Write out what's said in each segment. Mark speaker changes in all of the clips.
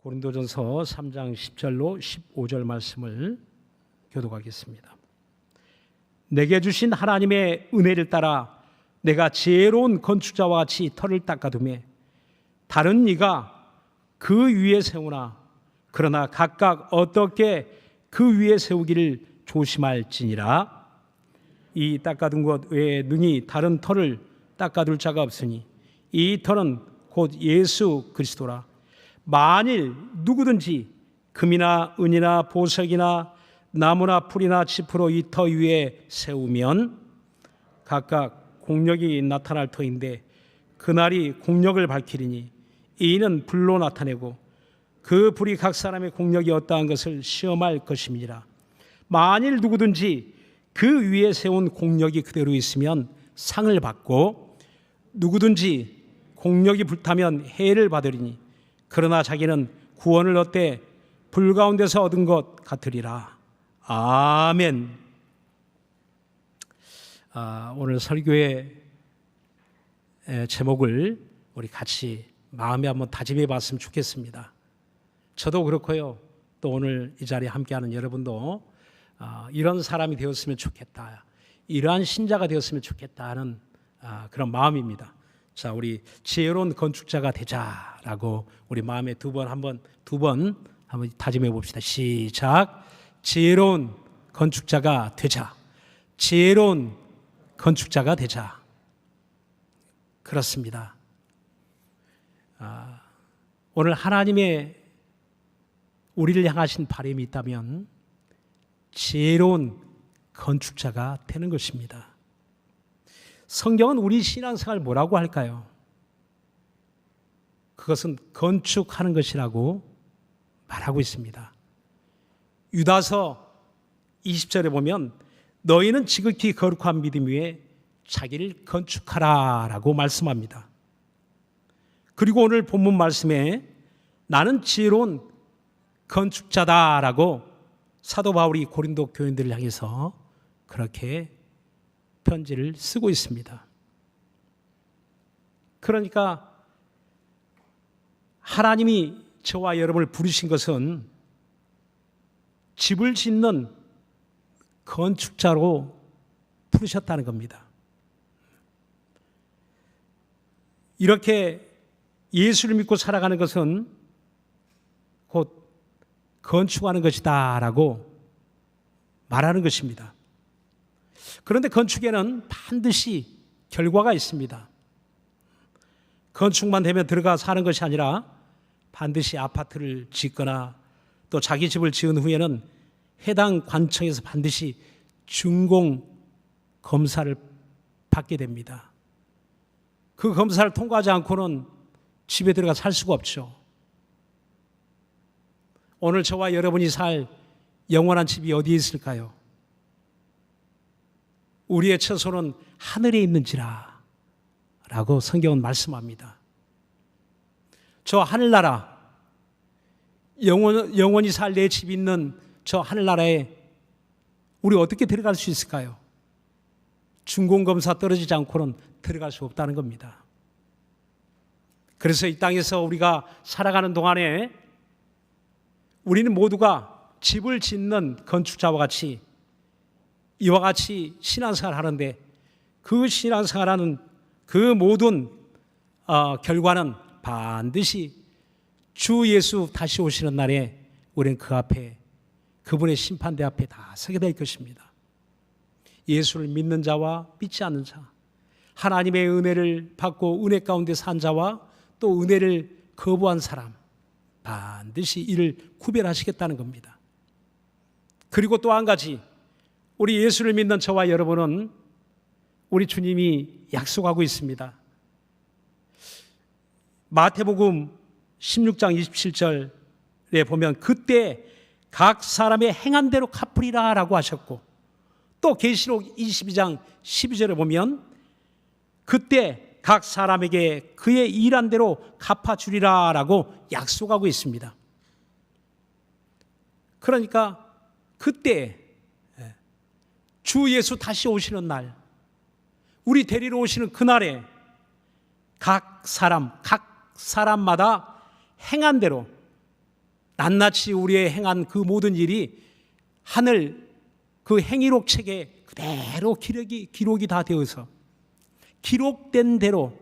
Speaker 1: 고린도전서 3장 10절로 15절 말씀을 교독하겠습니다. 내게 주신 하나님의 은혜를 따라 내가 지혜로운 건축자와 같이 터를 닦아두매 다른 이가 그 위에 세우나 그러나 각각 어떻게 그 위에 세우기를 조심할지니라. 이 닦아둔 것 외에 능히 다른 터를 닦아둘 자가 없으니 이 터는 곧 예수 그리스도라. 만일 누구든지 금이나 은이나 보석이나 나무나 풀이나 짚으로 이 터 위에 세우면 각각 공력이 나타날 터인데 그날이 공력을 밝히리니 이는 불로 나타내고 그 불이 각 사람의 공력이 어떠한 것을 시험할 것임이니라. 만일 누구든지 그 위에 세운 공력이 그대로 있으면 상을 받고 누구든지 공력이 불타면 해를 받으리니 그러나 자기는 구원을 얻되 불 가운데서 얻은 것 같으리라. 아멘. 오늘 설교의 제목을 우리 같이 마음에 한번 다짐해 봤으면 좋겠습니다. 저도 그렇고요. 또 오늘 이 자리에 함께하는 여러분도 이런 사람이 되었으면 좋겠다, 이러한 신자가 되었으면 좋겠다 하는 그런 마음입니다. 자, 우리 지혜로운 건축자가 되자라고 우리 마음에 두 번 한번 다짐해 봅시다. 시작. 지혜로운 건축자가 되자. 지혜로운 건축자가 되자. 그렇습니다. 오늘 하나님의 우리를 향하신 바람이 있다면 지혜로운 건축자가 되는 것입니다. 성경은 우리 신앙생활을 뭐라고 할까요? 그것은 건축하는 것이라고 말하고 있습니다. 유다서 20절에 보면 너희는 지극히 거룩한 믿음 위에 자기를 건축하라 라고 말씀합니다. 그리고 오늘 본문 말씀에 나는 지혜로운 건축자다라고 사도 바울이 고린도 교인들을 향해서 그렇게 편지를 쓰고 있습니다. 그러니까 하나님이 저와 여러분을 부르신 것은 집을 짓는 건축자로 부르셨다는 겁니다. 이렇게 예수를 믿고 살아가는 것은 곧 건축하는 것이다 라고 말하는 것입니다. 그런데 건축에는 반드시 결과가 있습니다. 건축만 되면 들어가 사는 것이 아니라 반드시 아파트를 짓거나 또 자기 집을 지은 후에는 해당 관청에서 반드시 준공 검사를 받게 됩니다. 그 검사를 통과하지 않고는 집에 들어가 살 수가 없죠. 오늘 저와 여러분이 살 영원한 집이 어디에 있을까요? 우리의 처소는 하늘에 있는지라 라고 성경은 말씀합니다. 저 하늘나라, 영원히 살 내 집이 있는 저 하늘나라에 우리 어떻게 들어갈 수 있을까요? 준공검사 떨어지지 않고는 들어갈 수 없다는 겁니다. 그래서 이 땅에서 우리가 살아가는 동안에 우리는 모두가 집을 짓는 건축자와 같이 이와 같이 신앙생활을 하는데 그 신앙생활하는 그 모든 결과는 반드시 주 예수 다시 오시는 날에 우리는 그 앞에 그분의 심판대 앞에 다 서게 될 것입니다. 예수를 믿는 자와 믿지 않는 자, 하나님의 은혜를 받고 은혜 가운데 산 자와 또 은혜를 거부한 사람, 반드시 이를 구별하시겠다는 겁니다. 그리고 또 한 가지, 우리 예수를 믿는 저와 여러분은 우리 주님이 약속하고 있습니다. 마태복음 16장 27절에 보면 그때 각 사람의 행한 대로 갚으리라 라고 하셨고, 또 계시록 22장 12절에 보면 그때 각 사람에게 그의 일한 대로 갚아주리라 라고 약속하고 있습니다. 그러니까 그때 주 예수 다시 오시는 날, 우리 데리러 오시는 그날에 각 사람마다 행한 대로 낱낱이 우리의 행한 그 모든 일이 하늘 그 행위록 책에 그대로 기록이 다 되어서 기록된 대로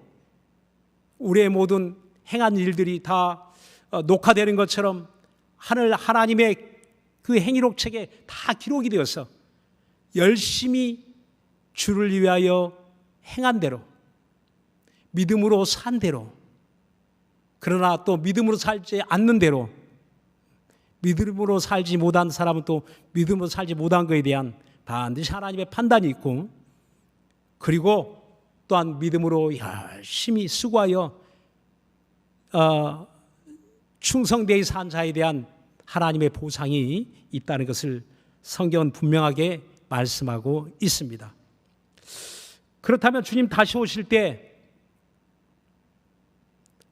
Speaker 1: 우리의 모든 행한 일들이 다 녹화되는 것처럼 하나님의 그 행위록 책에 다 기록이 되어서 열심히 주를 위하여 행한 대로, 믿음으로 산 대로, 그러나 또 믿음으로 살지 않는 대로, 믿음으로 살지 못한 사람은 또 믿음으로 살지 못한 것에 대한 반드시 하나님의 판단이 있고, 그리고 또한 믿음으로 열심히 수고하여 충성되이 산 자에 대한 하나님의 보상이 있다는 것을 성경은 분명하게 말씀하고 있습니다. 그렇다면 주님 다시 오실 때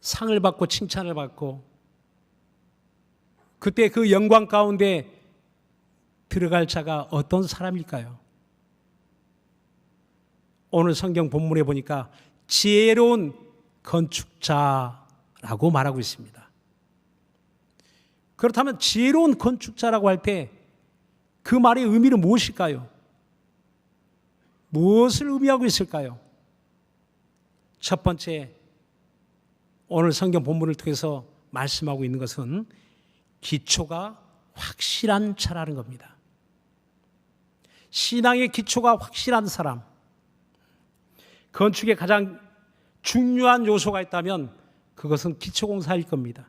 Speaker 1: 상을 받고 칭찬을 받고 그때 그 영광 가운데 들어갈 자가 어떤 사람일까요? 오늘 성경 본문에 보니까 지혜로운 건축자라고 말하고 있습니다. 그렇다면 지혜로운 건축자라고 할 때 그 말의 의미는 무엇일까요? 무엇을 의미하고 있을까요? 첫 번째, 오늘 성경 본문을 통해서 말씀하고 있는 것은 기초가 확실한 자라는 겁니다. 신앙의 기초가 확실한 사람, 건축에 가장 중요한 요소가 있다면 그것은 기초공사일 겁니다.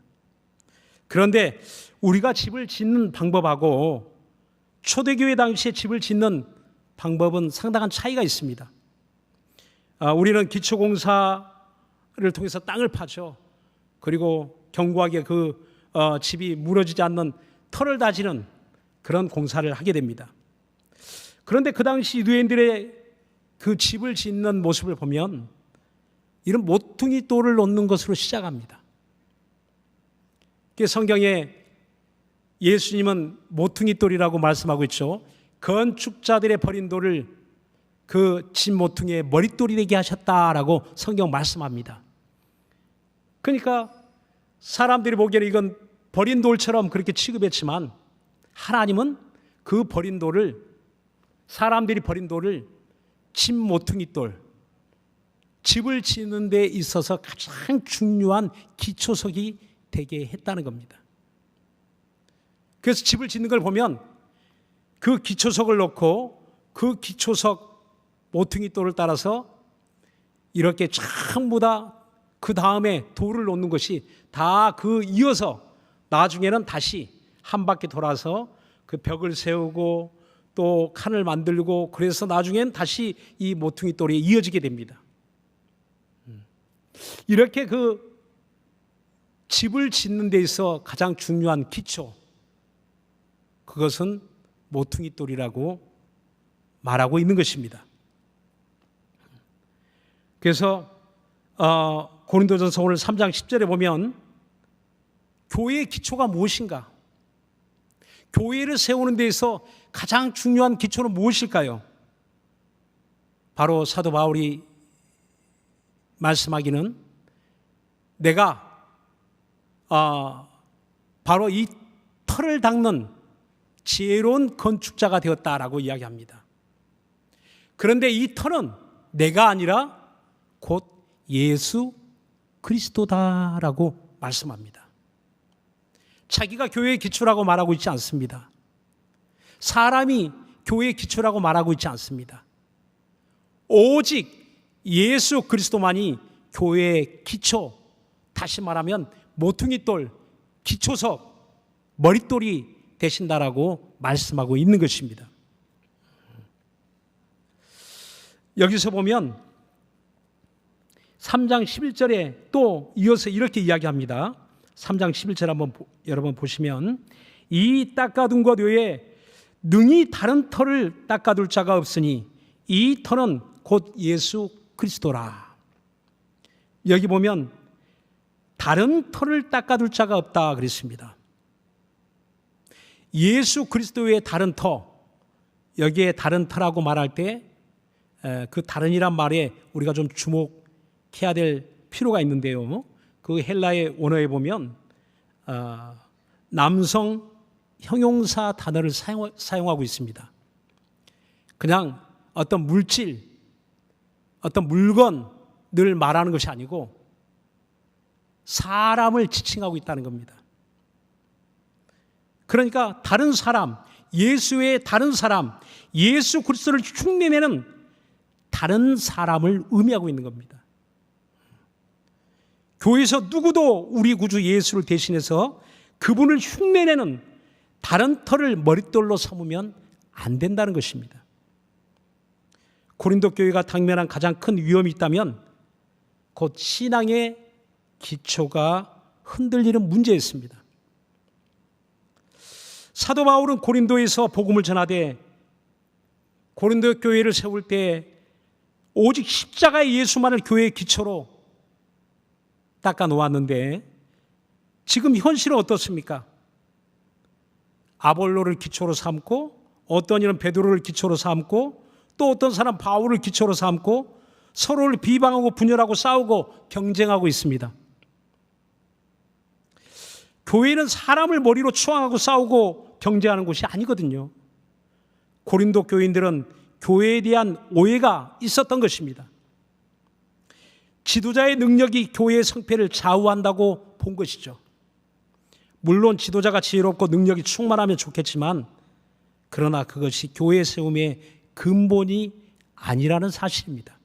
Speaker 1: 그런데 우리가 집을 짓는 방법하고 초대교회 당시에 집을 짓는 방법은 상당한 차이가 있습니다. 우리는 기초공사를 통해서 땅을 파죠. 그리고 견고하게 그 집이 무너지지 않는 털을 다지는 그런 공사를 하게 됩니다. 그런데 그 당시 유대인들의 그 집을 짓는 모습을 보면 이런 모퉁이 돌을 놓는 것으로 시작합니다. 성경에 예수님은 모퉁이 돌이라고 말씀하고 있죠. 건축자들의 버린 돌을 그 집 모퉁이의 머릿돌이 되게 하셨다라고 성경 말씀합니다. 그러니까 사람들이 보기에는 이건 버린 돌처럼 그렇게 취급했지만 하나님은 그 버린 돌을, 사람들이 버린 돌을 집 모퉁이 돌, 집을 짓는 데 있어서 가장 중요한 기초석이 되게 했다는 겁니다. 그래서 집을 짓는 걸 보면 그 기초석을 놓고 그 기초석 모퉁이 돌을 따라서 이렇게 전부 다 그 다음에 돌을 놓는 것이 다 그 이어서 나중에는 다시 한 바퀴 돌아서 그 벽을 세우고 또 칸을 만들고 그래서 나중엔 다시 이 모퉁이 돌이 이어지게 됩니다. 이렇게 그 집을 짓는 데 있어 가장 중요한 기초, 그것은 모퉁이 돌이라고 말하고 있는 것입니다. 그래서 고린도전서 오늘 3장 10절에 보면 교회의 기초가 무엇인가? 교회를 세우는 데 있어 가장 중요한 기초는 무엇일까요? 바로 사도 바울이 말씀하기는 내가 바로 이 털을 닦는 지혜로운 건축자가 되었다라고 이야기합니다. 그런데 이 털은 내가 아니라 곧 예수 그리스도다라고 말씀합니다. 자기가 교회의 기초라고 말하고 있지 않습니다. 사람이 교회의 기초라고 말하고 있지 않습니다. 오직 예수 그리스도만이 교회의 기초, 다시 말하면 모퉁이돌, 기초석, 머릿돌이 되신다라고 말씀하고 있는 것입니다. 여기서 보면 3장 11절에 또 이어서 이렇게 이야기합니다. 3장 11절 한번 여러분 보시면 이 닦아둔 것 외에 능히 다른 털을 닦아둘 자가 없으니 이 털은 곧 예수 그리스도라. 여기 보면 다른 털을 닦아둘 자가 없다 그랬습니다. 예수 그리스도의 다른 터, 여기에 다른 터라고 말할 때 그 다른이란 말에 우리가 좀 주목해야 될 필요가 있는데요. 그 헬라의 원어에 보면 남성 형용사 단어를 사용하고 있습니다. 그냥 어떤 물질, 어떤 물건을 말하는 것이 아니고 사람을 지칭하고 있다는 겁니다. 그러니까 다른 사람, 예수 외에 다른 사람, 예수 그리스도를 흉내내는 다른 사람을 의미하고 있는 겁니다. 교회에서 누구도 우리 구주 예수를 대신해서 그분을 흉내내는 다른 터를 머릿돌로 삼으면 안 된다는 것입니다. 고린도 교회가 당면한 가장 큰 위험이 있다면 곧 신앙의 기초가 흔들리는 문제였습니다. 사도 바울은 고린도에서 복음을 전하되 고린도 교회를 세울 때 오직 십자가의 예수만을 교회의 기초로 닦아 놓았는데 지금 현실은 어떻습니까? 아볼로를 기초로 삼고 어떤 이는 베드로를 기초로 삼고 또 어떤 사람 바울을 기초로 삼고 서로를 비방하고 분열하고 싸우고 경쟁하고 있습니다. 교회는 사람을 머리로 추앙하고 싸우고 경쟁하는 곳이 아니거든요. 고린도 교인들은 교회에 대한 오해가 있었던 것입니다. 지도자의 능력이 교회의 성패를 좌우한다고 본 것이죠. 물론 지도자가 지혜롭고 능력이 충만하면 좋겠지만 그러나 그것이 교회 세움의 근본이 아니라는 사실입니다.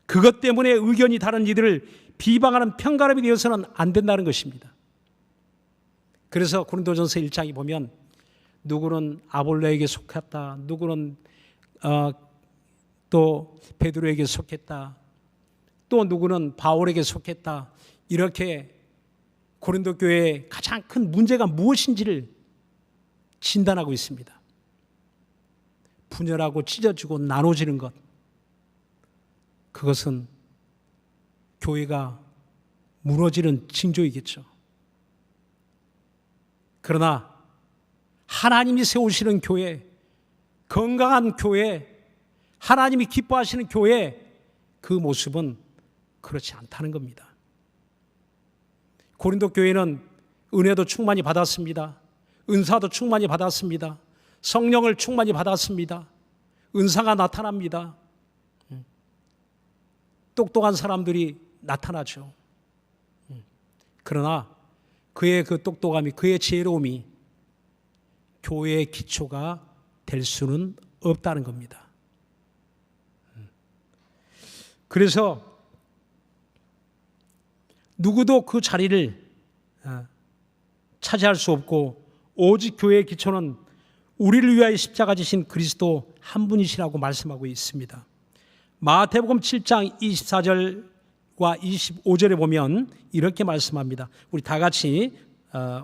Speaker 1: 그것 때문에 의견이 다른 이들을 비방하는 편가름이 되어서는 안 된다는 것입니다. 그래서 고린도전서 1장에 보면 누구는 아볼로에게 속했다, 누구는 또 베드로에게 속했다, 또 누구는 바울에게 속했다, 이렇게 고린도 교회의 가장 큰 문제가 무엇인지를 진단하고 있습니다. 분열하고 찢어지고 나눠지는 것, 그것은 교회가 무너지는 징조이겠죠. 그러나 하나님이 세우시는 교회, 건강한 교회, 하나님이 기뻐하시는 교회, 그 모습은 그렇지 않다는 겁니다. 고린도 교회는 은혜도 충만히 받았습니다. 은사도 충만히 받았습니다. 성령을 충만히 받았습니다. 은사가 나타납니다. 똑똑한 사람들이 나타나죠. 그러나 그의 그 똑똑함이, 그의 지혜로움이 교회의 기초가 될 수는 없다는 겁니다. 그래서 누구도 그 자리를 차지할 수 없고 오직 교회의 기초는 우리를 위하여 십자가 지신 그리스도 한 분이시라고 말씀하고 있습니다. 마태복음 7장 24절과 25절에 보면 이렇게 말씀합니다. 우리 다 같이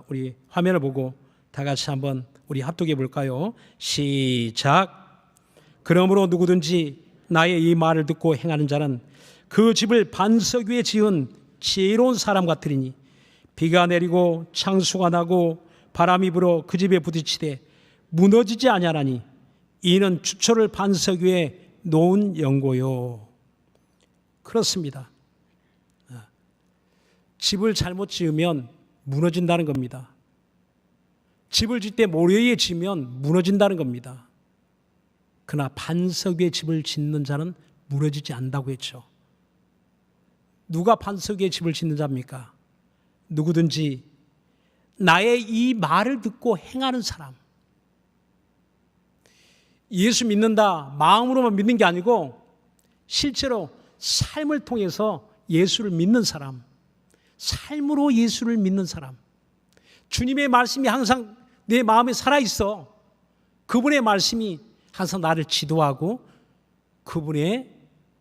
Speaker 1: 우리 화면을 보고 다 같이 한번 우리 합독해 볼까요? 시작. 그러므로 누구든지 나의 이 말을 듣고 행하는 자는 그 집을 반석 위에 지은 지혜로운 사람 같으리니 비가 내리고 창수가 나고 바람이 불어 그 집에 부딪히되 무너지지 아니하나니 이는 주초를 반석 위에 놓은 연고요. 그렇습니다. 집을 잘못 지으면 무너진다는 겁니다. 집을 짓 때 모래에 지면 무너진다는 겁니다. 그러나 반석 위에 집을 짓는 자는 무너지지 않는다고 했죠. 누가 반석 위에 집을 짓는 자입니까? 누구든지 나의 이 말을 듣고 행하는 사람. 예수 믿는다 마음으로만 믿는 게 아니고 실제로 삶을 통해서 예수를 믿는 사람, 삶으로 예수를 믿는 사람, 주님의 말씀이 항상 내 마음에 살아있어. 그분의 말씀이 항상 나를 지도하고 그분의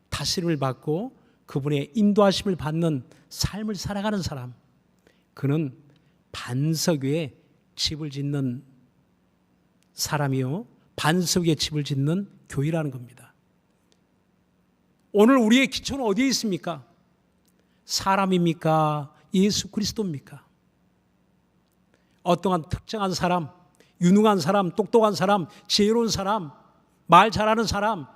Speaker 1: 다스림을 받고 그분의 인도하심을 받는 삶을 살아가는 사람, 그는 반석 위에 집을 짓는 사람이요, 반석 위에 집을 짓는 교회라는 겁니다. 오늘 우리의 기초는 어디에 있습니까? 사람입니까? 예수 그리스도입니까? 어떠한 특정한 사람, 유능한 사람, 똑똑한 사람, 지혜로운 사람, 말 잘하는 사람,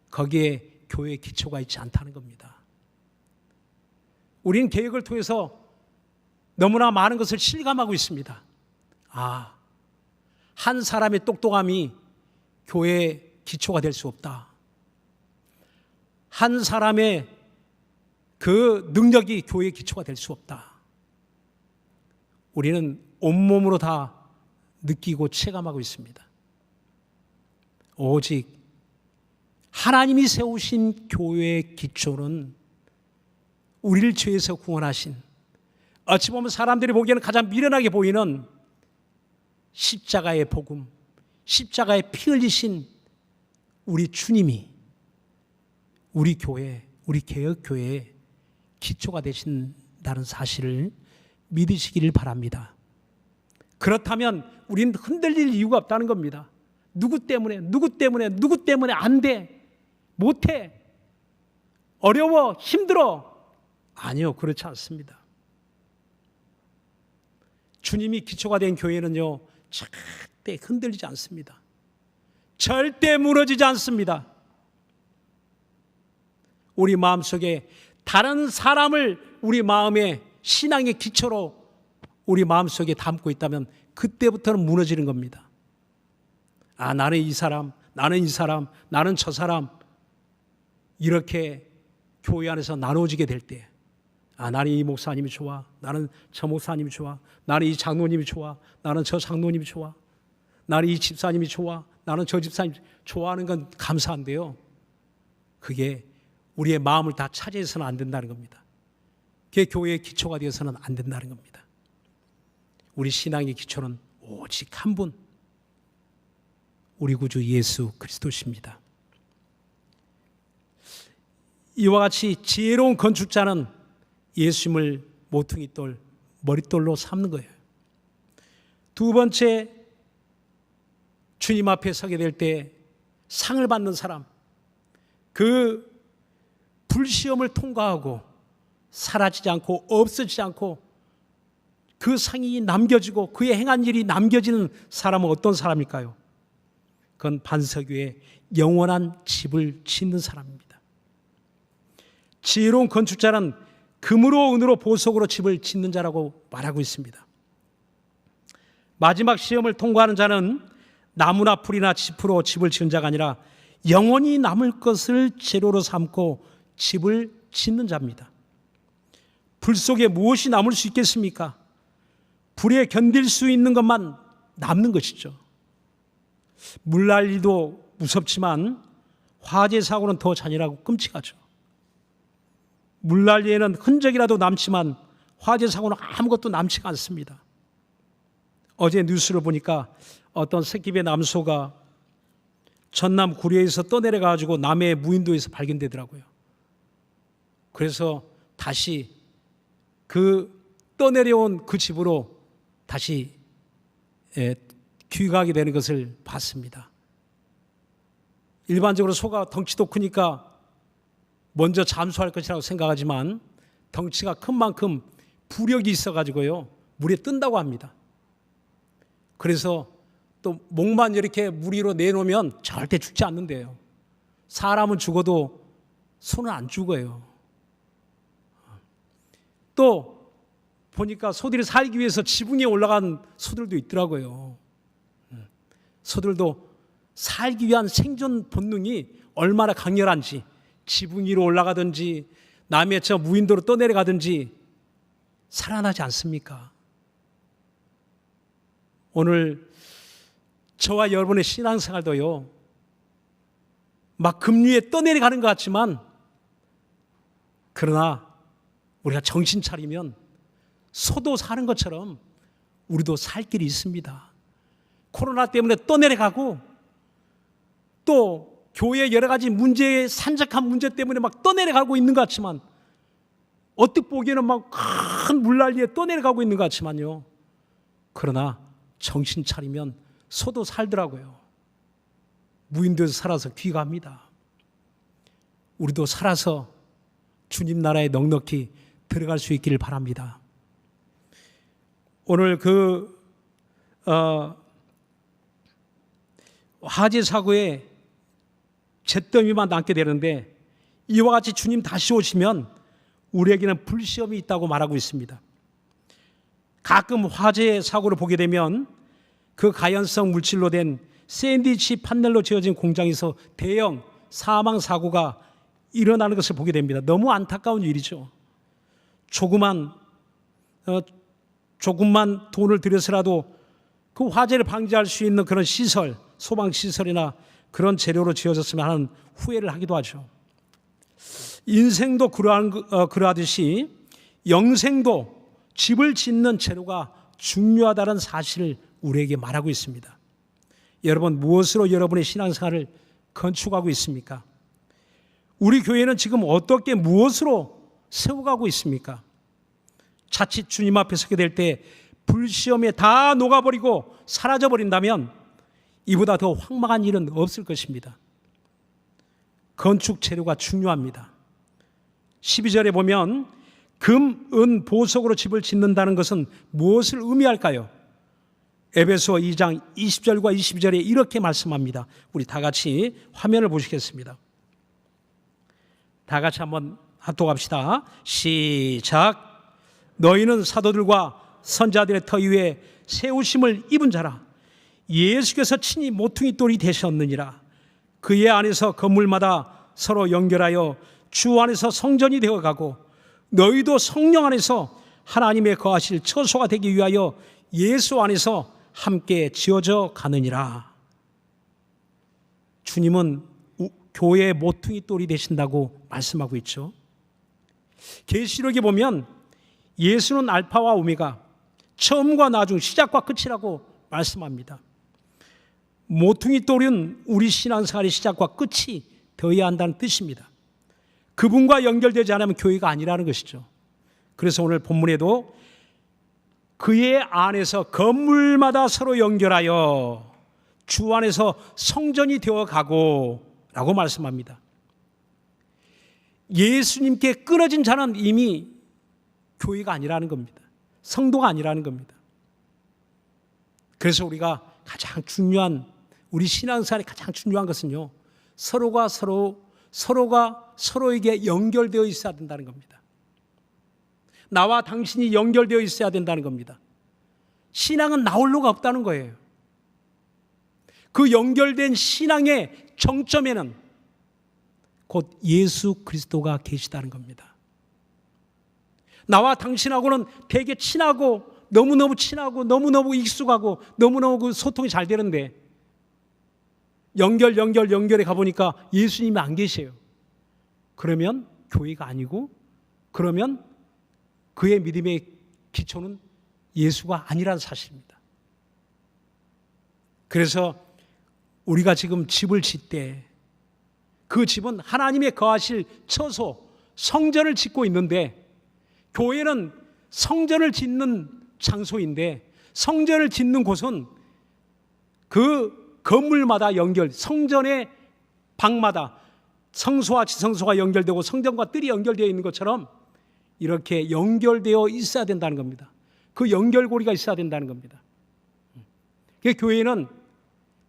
Speaker 1: 거기에 교회의 기초가 있지 않다는 겁니다. 우리는 계획을 통해서 너무나 많은 것을 실감하고 있습니다. 한 사람의 똑똑함이 교회의 기초가 될 수 없다. 한 사람의 그 능력이 교회의 기초가 될 수 없다. 우리는 온몸으로 다 느끼고 체감하고 있습니다. 오직 하나님이 세우신 교회의 기초는 우리를 죄에서 구원하신, 어찌 보면 사람들이 보기에는 가장 미련하게 보이는 십자가의 복음, 십자가의 피 흘리신 우리 주님이 우리 교회, 우리 개혁교회의 기초가 되신다는 사실을 믿으시기를 바랍니다. 그렇다면 우리는 흔들릴 이유가 없다는 겁니다. 누구 때문에 안 돼, 못해, 어려워, 힘들어. 아니요, 그렇지 않습니다. 주님이 기초가 된 교회는요, 절대 흔들리지 않습니다. 절대 무너지지 않습니다. 우리 마음속에 다른 사람을 우리 마음의 신앙의 기초로 우리 마음속에 담고 있다면 그때부터는 무너지는 겁니다. 나는 이 사람, 나는 저 사람, 이렇게 교회 안에서 나눠지게 될 때, 나는 이 목사님이 좋아, 나는 저 목사님이 좋아, 나는 이 장로님이 좋아, 나는 저 장로님이 좋아, 나는 이 집사님이 좋아, 나는 저 집사님 좋아하는 건 감사한데요, 그게 우리의 마음을 다 차지해서는 안 된다는 겁니다. 그게 교회의 기초가 되어서는 안 된다는 겁니다. 우리 신앙의 기초는 오직 한 분, 우리 구주 예수 그리스도십니다. 이와 같이 지혜로운 건축자는 예수님을 모퉁이돌, 머릿돌로 삼는 거예요. 두 번째, 주님 앞에 서게 될 때 상을 받는 사람, 그 불시험을 통과하고 사라지지 않고 없어지지 않고 그 상이 남겨지고 그의 행한 일이 남겨지는 사람은 어떤 사람일까요? 그건 반석 위에 영원한 집을 짓는 사람입니다. 지혜로운 건축자는 금으로 은으로 보석으로 집을 짓는 자라고 말하고 있습니다. 마지막 시험을 통과하는 자는 나무나 풀이나 짚으로 집을 지은 자가 아니라 영원히 남을 것을 재료로 삼고 집을 짓는 자입니다. 불 속에 무엇이 남을 수 있겠습니까? 불에 견딜 수 있는 것만 남는 것이죠. 물난리도 무섭지만 화재 사고는 더 잔인하고 끔찍하죠. 물난리에는 흔적이라도 남지만 화재 사고는 아무것도 남지가 않습니다. 어제 뉴스를 보니까 어떤 새끼배 남소가 전남 구례에서 떠내려가지고 남해 무인도에서 발견되더라고요. 그래서 다시 그 떠내려온 그 집으로 다시 귀가하게 되는 것을 봤습니다. 일반적으로 소가 덩치도 크니까 먼저 잠수할 것이라고 생각하지만 덩치가 큰 만큼 부력이 있어가지고요, 물에 뜬다고 합니다. 그래서 또 목만 이렇게 물 위로 내놓으면 절대 죽지 않는데요. 사람은 죽어도 소는 안 죽어요. 또 보니까 소들이 살기 위해서 지붕에 올라간 소들도 있더라고요. 소들도 살기 위한 생존 본능이 얼마나 강렬한지 지붕 위로 올라가든지 남의 저 무인도로 떠내려가든지 살아나지 않습니까? 오늘 저와 여러분의 신앙생활도요, 막 급류에 떠내려가는 것 같지만 그러나 우리가 정신 차리면 소도 사는 것처럼 우리도 살 길이 있습니다. 코로나 때문에 떠내려가고 또 교회의 여러 가지 문제의 산적한 문제 때문에 막 떠내려가고 있는 것 같지만 어떻게 보기에는 막 큰 물난리에 떠내려가고 있는 것 같지만요, 그러나 정신 차리면 소도 살더라고요. 무인도에서 살아서 귀가합니다. 우리도 살아서 주님 나라에 넉넉히 들어갈 수 있기를 바랍니다. 오늘 화재 사고에 잿더미만 남게 되는데 이와 같이 주님 다시 오시면 우리에게는 불시험이 있다고 말하고 있습니다. 가끔 화재 사고를 보게 되면 그 가연성 물질로 된 샌드위치 판넬로 지어진 공장에서 대형 사망 사고가 일어나는 것을 보게 됩니다. 너무 안타까운 일이죠. 조금만 돈을 들여서라도 그 화재를 방지할 수 있는 그런 시설, 소방 시설이나 그런 재료로 지어졌으면 하는 후회를 하기도 하죠. 인생도 그러하듯이 영생도 집을 짓는 재료가 중요하다는 사실을 우리에게 말하고 있습니다. 여러분, 무엇으로 여러분의 신앙생활을 건축하고 있습니까? 우리 교회는 지금 어떻게 무엇으로 세워가고 있습니까? 자칫 주님 앞에 서게 될 때 불시험에 다 녹아버리고 사라져버린다면 이보다 더 황망한 일은 없을 것입니다. 건축 재료가 중요합니다. 12절에 보면 금, 은, 보석으로 집을 짓는다는 것은 무엇을 의미할까요? 에베소 2장 20절과 22절에 이렇게 말씀합니다. 우리 다 같이 화면을 보시겠습니다. 다 같이 한번 합독합시다. 시작. 너희는 사도들과 선자들의 터 위에 세우심을 입은 자라. 예수께서 친히 모퉁이 돌이 되셨느니라. 그의 안에서 건물마다 서로 연결하여 주 안에서 성전이 되어가고 너희도 성령 안에서 하나님의 거하실 처소가 되기 위하여 예수 안에서 함께 지어져 가느니라. 주님은 교회의 모퉁이 돌이 되신다고 말씀하고 있죠. 계시록에 보면 예수는 알파와 오메가, 처음과 나중, 시작과 끝이라고 말씀합니다. 모퉁이 돌은 우리 신앙생활의 시작과 끝이 되어야 한다는 뜻입니다. 그분과 연결되지 않으면 교회가 아니라는 것이죠. 그래서 오늘 본문에도 그의 안에서 건물마다 서로 연결하여 주 안에서 성전이 되어가고 라고 말씀합니다. 예수님께 끊어진 자는 이미 교회가 아니라는 겁니다. 성도가 아니라는 겁니다. 그래서 우리가 가장 중요한, 우리 신앙생활의 가장 중요한 것은요, 서로가 서로에게 연결되어 있어야 된다는 겁니다. 나와 당신이 연결되어 있어야 된다는 겁니다. 신앙은 나 홀로가 없다는 거예요. 그 연결된 신앙의 정점에는 곧 예수 그리스도가 계시다는 겁니다. 나와 당신하고는 되게 친하고 너무너무 친하고 너무너무 익숙하고 너무너무 그 소통이 잘 되는데 연결에 가보니까 예수님이 안 계세요. 그러면 교회가 아니고, 그러면 그의 믿음의 기초는 예수가 아니라는 사실입니다. 그래서 우리가 지금 집을 짓되 그 집은 하나님의 거하실 처소, 성전을 짓고 있는데, 교회는 성전을 짓는 장소인데, 성전을 짓는 곳은 그 건물마다 성전의 방마다 성소와 지성소가 연결되고 성전과 뜰이 연결되어 있는 것처럼 이렇게 연결되어 있어야 된다는 겁니다. 그 연결고리가 있어야 된다는 겁니다. 교회는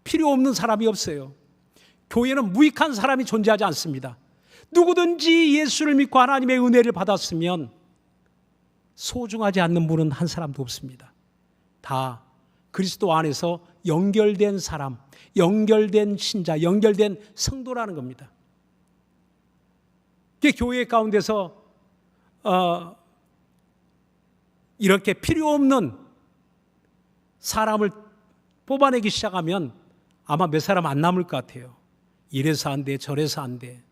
Speaker 1: 필요 없는 사람이 없어요. 교회는 무익한 사람이 존재하지 않습니다. 누구든지 예수를 믿고 하나님의 은혜를 받았으면 소중하지 않는 분은 한 사람도 없습니다. 다 그리스도 안에서 연결된 사람, 연결된 신자, 연결된 성도라는 겁니다. 교회 가운데서 이렇게 필요 없는 사람을 뽑아내기 시작하면 아마 몇 사람 안 남을 것 같아요. 이래서 안 돼, 저래서 안 돼.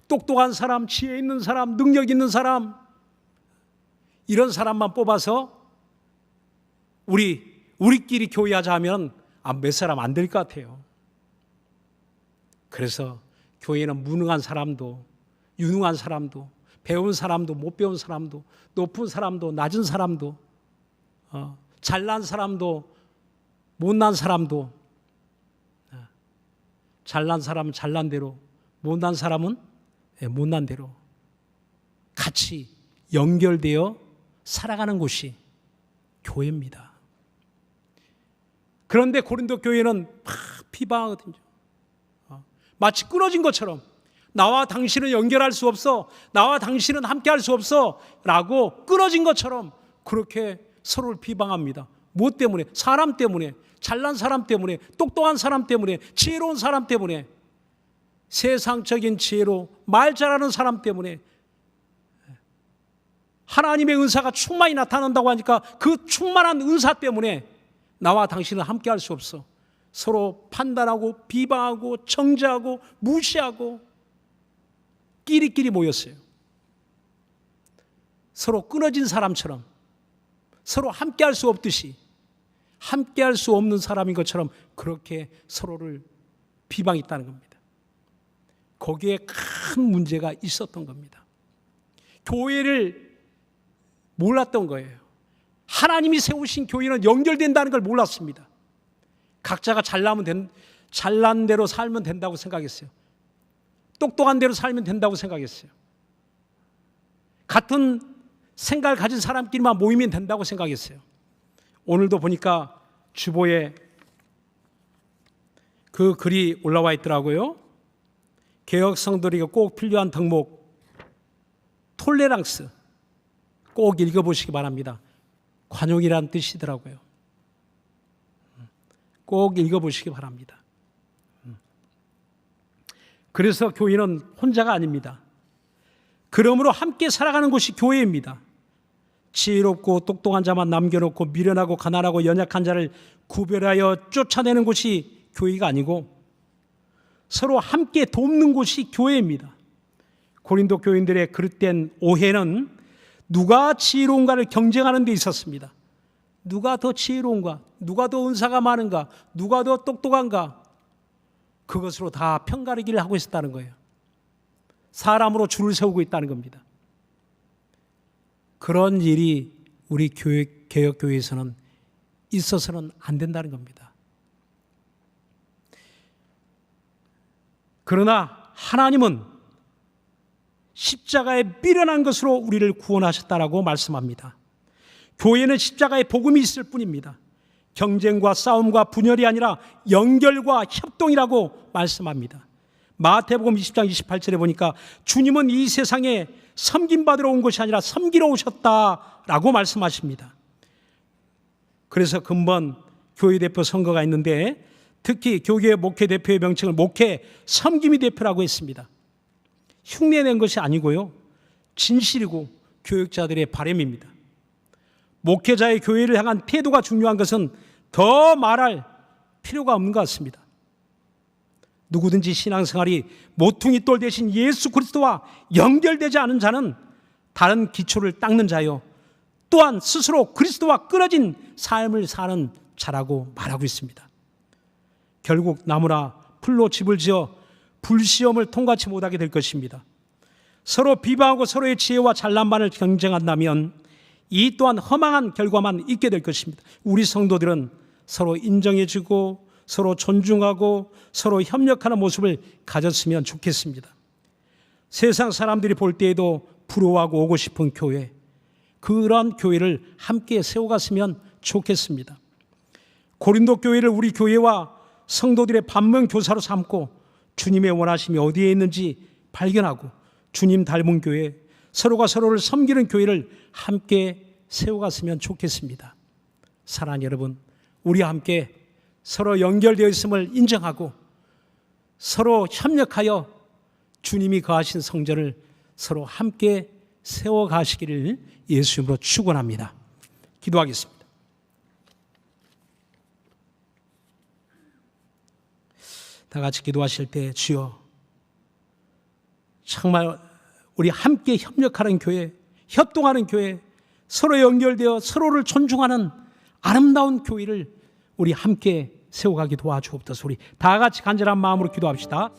Speaker 1: 똑똑한 사람, 지혜 있는 사람, 능력 있는 사람, 이런 사람만 뽑아서 우리끼리 교회하자 하면 몇 사람 안 될 것 같아요. 그래서 교회는 무능한 사람도, 유능한 사람도, 배운 사람도, 못 배운 사람도, 높은 사람도, 낮은 사람도, 잘난 사람도, 못난 사람도, 잘난 사람은 잘난 대로, 못난 사람은 못난 대로 같이 연결되어 살아가는 곳이 교회입니다. 그런데 고린도 교회는 막 비방하거든요. 마치 끊어진 것처럼 나와 당신은 연결할 수 없어, 나와 당신은 함께할 수 없어 라고 끊어진 것처럼 그렇게 서로를 비방합니다. 무엇 때문에? 사람 때문에, 잘난 사람 때문에, 똑똑한 사람 때문에, 지혜로운 사람 때문에, 세상적인 지혜로 말 잘하는 사람 때문에. 하나님의 은사가 충만히 나타난다고 하니까 그 충만한 은사 때문에 나와 당신은 함께할 수 없어. 서로 판단하고 비방하고 정죄하고 무시하고 끼리끼리 모였어요. 서로 끊어진 사람처럼, 서로 함께할 수 없듯이, 함께할 수 없는 사람인 것처럼 그렇게 서로를 비방했다는 겁니다. 거기에 큰 문제가 있었던 겁니다. 교회를 몰랐던 거예요. 하나님이 세우신 교회는 연결된다는 걸 몰랐습니다. 각자가 잘난 대로 살면 된다고 생각했어요. 똑똑한 대로 살면 된다고 생각했어요. 같은 생각을 가진 사람끼리만 모이면 된다고 생각했어요. 오늘도 보니까 주보에 그 글이 올라와 있더라고요. 개혁 성도들에게 꼭 필요한 덕목, 톨레랑스, 꼭 읽어보시기 바랍니다. 관용이라는 뜻이더라고요. 꼭 읽어보시기 바랍니다. 그래서 교회는 혼자가 아닙니다. 그러므로 함께 살아가는 곳이 교회입니다. 지혜롭고 똑똑한 자만 남겨놓고 미련하고 가난하고 연약한 자를 구별하여 쫓아내는 곳이 교회가 아니고 서로 함께 돕는 곳이 교회입니다. 고린도 교인들의 그릇된 오해는 누가 지혜로운가를 경쟁하는 데 있었습니다. 누가 더 지혜로운가? 누가 더 은사가 많은가? 누가 더 똑똑한가? 그것으로 다 편가르기를 하고 있었다는 거예요. 사람으로 줄을 세우고 있다는 겁니다. 그런 일이 우리 개혁교회에서는 있어서는 안 된다는 겁니다. 그러나 하나님은 십자가에 미련한 것으로 우리를 구원하셨다라고 말씀합니다. 교회는 십자가의 복음이 있을 뿐입니다. 경쟁과 싸움과 분열이 아니라 연결과 협동이라고 말씀합니다. 마태복음 20장 28절에 보니까 주님은 이 세상에 섬김받으러 온 것이 아니라 섬기러 오셨다라고 말씀하십니다. 그래서 근본 교회 대표 선거가 있는데 특히 교계 목회 대표의 명칭을 목회 섬김이 대표라고 했습니다. 흉내낸 것이 아니고요, 진실이고 교육자들의 바람입니다. 목회자의 교회를 향한 태도가 중요한 것은 더 말할 필요가 없는 것 같습니다. 누구든지 신앙생활이 모퉁이 돌 대신 예수 그리스도와 연결되지 않은 자는 다른 기초를 닦는 자요, 또한 스스로 그리스도와 끊어진 삶을 사는 자라고 말하고 있습니다. 결국 나무나 풀로 집을 지어 불시험을 통과치 못하게 될 것입니다. 서로 비방하고 서로의 지혜와 잘난만을 경쟁한다면 이 또한 허망한 결과만 있게 될 것입니다. 우리 성도들은 서로 인정해주고 서로 존중하고 서로 협력하는 모습을 가졌으면 좋겠습니다. 세상 사람들이 볼 때에도 부러워하고 오고 싶은 교회, 그런 교회를 함께 세워갔으면 좋겠습니다. 고린도 교회를 우리 교회와 성도들의 반면교사로 삼고 주님의 원하심이 어디에 있는지 발견하고 주님 닮은 교회, 서로가 서로를 섬기는 교회를 함께 세워갔으면 좋겠습니다. 사랑하는 여러분, 우리 함께 서로 연결되어 있음을 인정하고 서로 협력하여 주님이 거하신 성전을 서로 함께 세워가시기를 예수 이름으로 축원합니다. 기도하겠습니다. 다 같이 기도하실 때 주여, 정말 우리 함께 협력하는 교회, 협동하는 교회, 서로 연결되어 서로를 존중하는 아름다운 교회를 우리 함께 세워가기 도와주옵소서. 우리 다 같이 간절한 마음으로 기도합시다.